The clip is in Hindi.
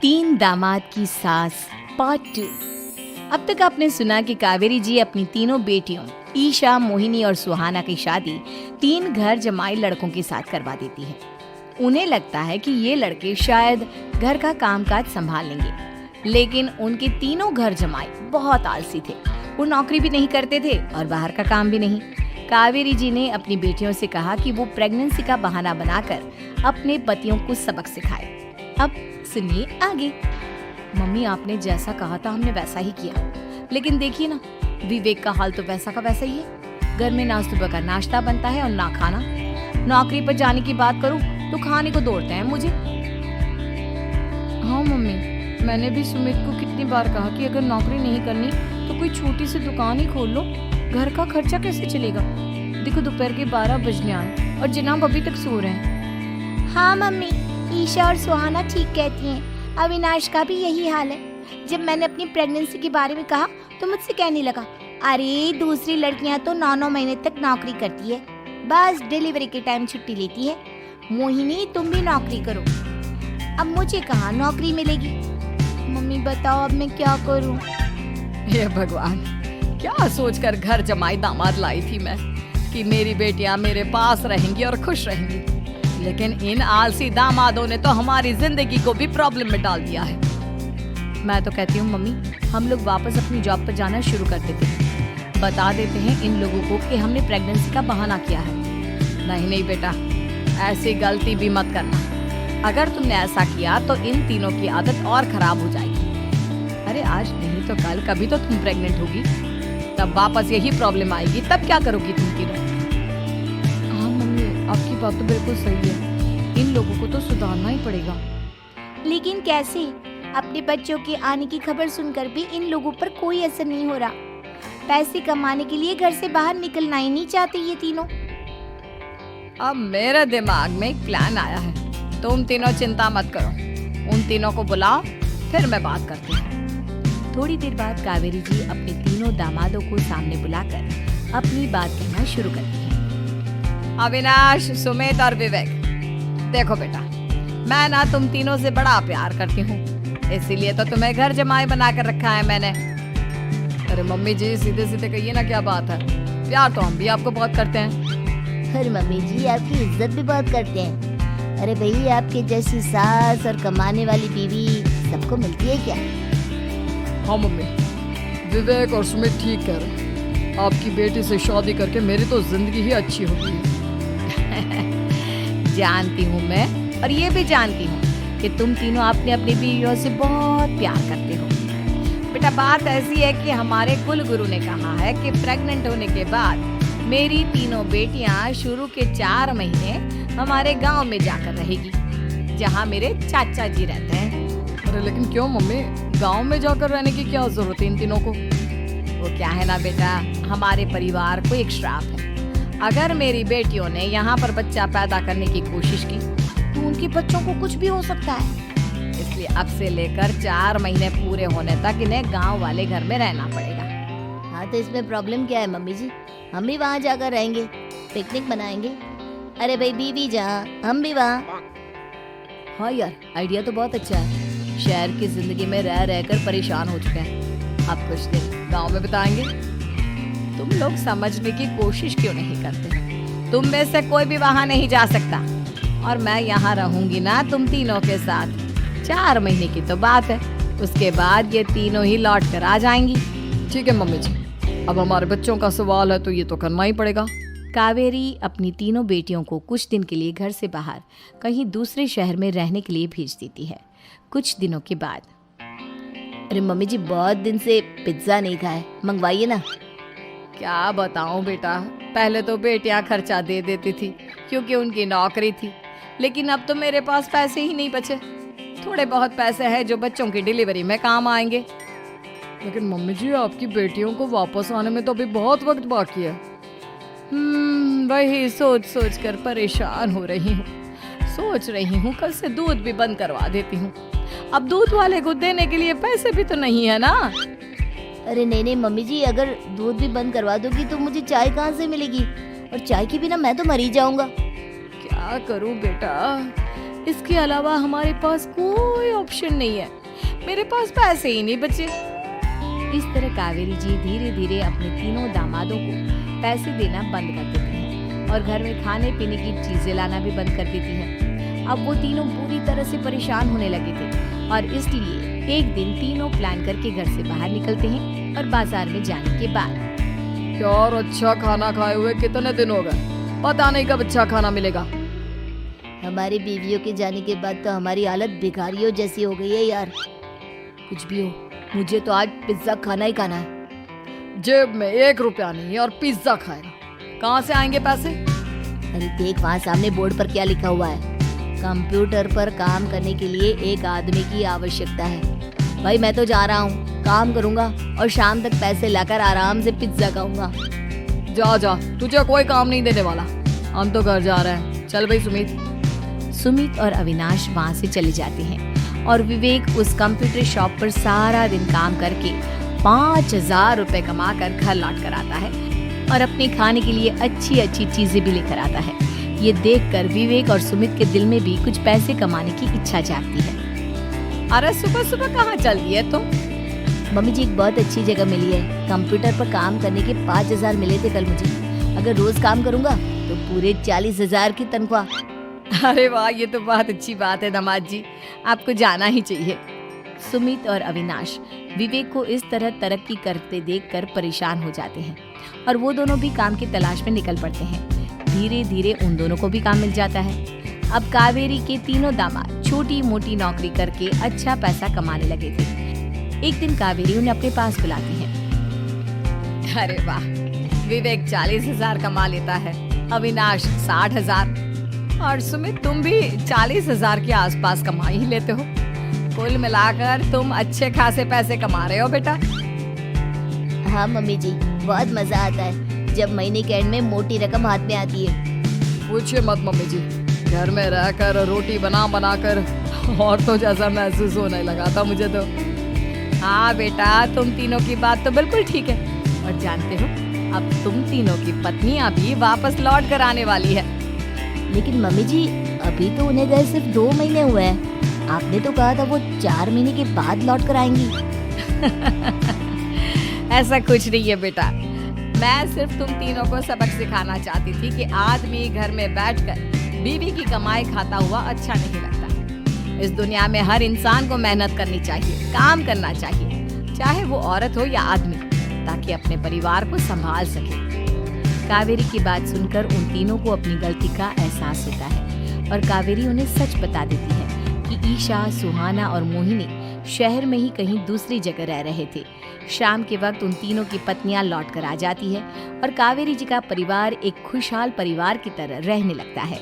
तीन दामाद की सास पार्ट 2। अब तक आपने सुना कि कावेरी जी अपनी तीनों बेटियों ईशा, मोहिनी और सुहाना की शादी तीन घर जमाई लड़कों के साथ करवा देती है। उन्हें लगता है कि ये लड़के शायद घर का कामकाज संभाल लेंगे, लेकिन उनके तीनों घर जमाई बहुत आलसी थे। वो नौकरी भी नहीं करते थे और बाहर का काम भी नहीं। कावेरी जी ने अपनी बेटियों से कहा कि वो प्रेगनेंसी का बहाना बनाकर अपने पतियों को सबक सिखाए। अब सुनिए आगे। मम्मी, आपने जैसा कहा था हमने वैसा ही किया, लेकिन देखिए ना, विवेक का हाल तो वैसा का वैसा ही है। घर में ना सुबह का नाश्ता बनता है और ना खाना। नौकरी पर जाने की बात करूं तो खाने को दौड़ते हैं मुझे। हाँ मम्मी, मैंने भी सुमित को कितनी बार कहा कि अगर नौकरी नहीं करनी तो कोई छोटी सी दुकान ही खोल लो। घर का खर्चा कैसे चलेगा? देखो दोपहर के 12 बजने आए और जनाब अभी तक सो रहे हैं। हाँ मम्मी, ईशा और सुहाना ठीक कहती हैं। अविनाश का भी यही हाल है। जब मैंने अपनी प्रेगनेंसी के बारे में कहा तो मुझसे कहने लगा, अरे दूसरी लड़कियां तो 9-9 महीने तक नौकरी करती है, बस डिलीवरी के टाइम छुट्टी लेती है। मोहिनी, तुम भी नौकरी करो। अब मुझे कहाँ नौकरी मिलेगी? मम्मी बताओ अब मैं क्या करूँ? हे भगवान, क्या सोचकर घर जमाई दामाद लाई थी मैं कि मेरी बेटियां मेरे पास रहेंगी और खुश रहेंगी, लेकिन इन आलसी दामादों ने तो हमारी जिंदगी को भी प्रॉब्लम में डाल दिया है। मैं तो कहती हूँ मम्मी, हम लोग वापस अपनी जॉब पर जाना शुरू कर देते हैं। बता देते हैं इन लोगों को कि हमने प्रेगनेंसी का बहाना किया है। नहीं नहीं बेटा, ऐसी गलती भी मत करना। अगर तुमने ऐसा किया तो इन तीनों की आदत और खराब हो जाएगी। अरे आज नहीं तो कल कभी तो तुम प्रेग्नेंट होगी, तब वापस यही प्रॉब्लम आएगी। तब क्या करोगी तुम तीनों? हाँ मम्मी, आपकी बात तो बिल्कुल सही है। इन लोगों को तो सुधारना ही पड़ेगा। लेकिन कैसे? अपने बच्चों के आने की खबर सुनकर भी इन लोगों पर कोई असर नहीं हो रहा। पैसे कमाने के लिए घर से बाहर निकलना ही नहीं चाहते ये तीनों। अब मेरे दिमाग में एक प्लान आया है। तुम तीनों चिंता मत करो, उन तीनों को बुलाओ, फिर मैं बात करती हूँ। थोड़ी देर बाद कावेरी जी अपने तीनों दामादों को सामने बुलाकर अपनी बात कहना शुरू करती हैं। अविनाश, सुमित और विवेक, देखो बेटा, मैं ना तुम तीनों से बड़ा प्यार करती हूँ, इसीलिए तो तुम्हें घर जमाई बना कर रखा है मैंने। अरे मम्मी जी, सीधे सीधे कहिए ना, क्या बात है? प्यार तो हम भी आपको बहुत करते हैं। अरे मम्मी जी, आपकी इज्जत भी बहुत करते हैं। अरे भाई, आपके जैसी सास और कमाने वाली बीवी सबको मिलती है क्या? हाँ मम्मी, विवेक और सुमित ठीक कह रहे हैं। आपकी बेटी से शादी करके मेरी तो जिंदगी ही अच्छी हो गई है। जानती हूँ मैं, और ये भी जानती हूँ कि तुम तीनों अपने अपनी बीवियों से बहुत प्यार करते हो। बेटा, बात ऐसी है कि हमारे कुल गुरु ने कहा है कि प्रेग्नेंट होने के बाद मेरी तीनों बेटियां शुरू के 4 महीने हमारे गांव में जाकर रहेगी, जहां मेरे चाचा जी रहते हैं। अरे लेकिन क्यों मम्मी, गांव में जाकर रहने की क्या जरूरत है इन तीनों को? वो क्या है ना बेटा, हमारे परिवार को एक श्राप है। अगर मेरी बेटियों ने यहाँ पर बच्चा पैदा करने की कोशिश की तो उनके बच्चों को कुछ भी हो सकता है। इसलिए अब से लेकर 4 महीने पूरे होने तक इन्हें गांव वाले घर में रहना पड़ेगा। हाँ तो इसमें प्रॉब्लम क्या है मम्मी जी? हम भी वहाँ जाकर रहेंगे, पिकनिक मनाएंगे। अरे भाई, बीवी जहाँ हम भी वहाँ। हाँ यार, आइडिया तो बहुत अच्छा है। शहर की जिंदगी में रह रहकर परेशान हो चुके हैं, अब कुछ दिन गांव में बिताएंगे। तुम लोग समझने की कोशिश क्यों नहीं करते? तुम में से कोई भी वहां नहीं जा सकता, और मैं यहाँ रहूंगी ना तुम तीनों के साथ। 4 महीने की तो बात है, उसके बाद ये तीनों ही लौट कर आ जाएंगी। ठीक है मम्मी जी, अब हमारे बच्चों का सवाल है तो ये तो करना ही पड़ेगा। कावेरी अपनी तीनों बेटियों को कुछ दिन के लिए घर से बाहर कहीं दूसरे शहर में रहने के लिए भेज देती है। कुछ दिनों के बाद, अरे मम्मी जी, बहुत दिन से पिज्जा नहीं खाए, मंगवाइए ना। क्या बताऊं बेटा, पहले तो बेटियां खर्चा दे देती थी क्योंकि उनकी नौकरी थी, लेकिन अब तो मेरे पास पैसे ही नहीं बचे। थोड़े बहुत पैसे हैं जो बच्चों की डिलीवरी में काम आएंगे। लेकिन मम्मी जी, आपकी बेटियों को वापस आने में तो अभी बहुत वक्त बाकी है। वही सोच सोच कर परेशान हो रही हूँ। सोच रही हूँ कल से दूध भी बंद करवा देती हूँ। अब दूध वाले को देने के लिए पैसे भी तो नहीं है ना। अरे नहीं नहीं मम्मी जी, अगर दूध भी बंद करवा दोगी तो मुझे चाय कहाँ से मिलेगी? और चाय के बिना मैं तो मर ही जाऊंगा। क्या करूँ बेटा, इसके अलावा हमारे पास कोई ऑप्शन नहीं है, मेरे पास पैसे ही नहीं बचे। इस तरह कावेरी जी धीरे धीरे अपने तीनों दामादों को पैसे देना बंद कर देती है और घर में खाने पीने की चीजें लाना भी बंद कर देती है। अब वो तीनों पूरी तरह से परेशान होने लगे थे और इसलिए एक दिन तीनों प्लान करके घर से बाहर निकलते हैं और बाजार में जाने के बाद यार अच्छा खाना खाए हुए कितने दिन हो गए, पता नहीं कब अच्छा खाना मिलेगा। हमारी बीवियों के जाने के बाद तो हमारी हालत भिखारियों जैसी हो गई है यार। कुछ भी हो, मुझे तो आज पिज्जा खाना ही खाना है। जेब में 1 रुपया नहीं है और पिज्जा खाएगा, कहाँ से आएंगे पैसे? अरे देख वहाँ सामने बोर्ड पर क्या लिखा हुआ है, कंप्यूटर पर काम करने के लिए एक आदमी की आवश्यकता है। भाई मैं तो जा रहा हूँ, काम करूँगा और शाम तक पैसे लाकर आराम से पिज्जा खाऊंगा। जा जा, तुझे कोई काम नहीं देने वाला, हम तो घर जा रहे हैं। चल भाई सुमित और अविनाश वहाँ से चले जाते हैं और विवेक उस कंप्यूटर शॉप पर सारा दिन काम करके 5,000 रुपए कमा कर घर लौट कर आता है और अपने खाने के लिए अच्छी अच्छी चीजें भी लेकर आता है। ये देखकर विवेक और सुमित के दिल में भी कुछ पैसे कमाने की इच्छा जागती है। अरे सुबह सुबह कहाँ चल रही है तुम? मम्मी जी एक बहुत अच्छी जगह मिली है, कंप्यूटर पर काम करने के 5,000 मिले थे कल मुझे। अगर रोज काम करूँगा तो पूरे 40,000 की तनख्वाह। अरे वाह, ये तो बहुत अच्छी बात है दामाद जी, आपको जाना ही चाहिए। सुमित और अविनाश विवेक को इस तरह तरक्की करते देखकर परेशान हो जाते हैं और वो दोनों भी काम की तलाश में निकल पड़ते हैं। धीरे धीरे उन दोनों को भी काम मिल जाता है। अब कावेरी के तीनों दामाद छोटी मोटी नौकरी करके अच्छा पैसा कमाने लगे थे। एक दिन कावेरी उन्हें अपने पास बुलाती है। अरे वाह, विवेक 40,000 कमा लेता है, अविनाश 60,000 और सुमित तुम भी 40,000 के आसपास कमा ही लेते हो। कुल मिलाकर तुम अच्छे खासे पैसे कमा रहे हो बेटा। हाँ मम्मी जी, बहुत मजा आता है जब महीने के एंड में मोटी रकम हाथ में आती है। पूछिए मत मम्मी जी, घर में रहकर रोटी बना कर और तो जैसा महसूस होने लगा था मुझे तो। हाँ बेटा, तुम तीनों की बात तो बिल्कुल ठीक है और जानते हो अब तुम तीनों की पत्नियां भी वापस लौट कर आने वाली है। लेकिन मम्मी जी अभी तो उन्हें गए सिर्फ 2 महीने हुए हैं, आपने तो कहा था वो 4 महीने के बाद लौट कर आएंगी। ऐसा कुछ नहीं है बेटा, मैं सिर्फ तुम तीनों को सबक सिखाना चाहती थी कि आदमी घर में बैठकर बीवी की कमाई खाता हुआ अच्छा नहीं लगता। इस दुनिया में हर इंसान को मेहनत करनी चाहिए, काम करना चाहिए, चाहे वो औरत हो या आदमी, ताकि अपने परिवार को संभाल सके। कावेरी की बात सुनकर उन तीनों को अपनी गलती का एहसास होता है और कावेरी उन्हें सच बता देती है कि ईशा, सुहाना और मोहिनी शहर में ही कहीं दूसरी जगह रह रहे थे। शाम के वक्त उन तीनों की पत्नियां लौट कर आ जाती है और कावेरी जी का परिवार एक खुशहाल परिवार की तरह रहने लगता है।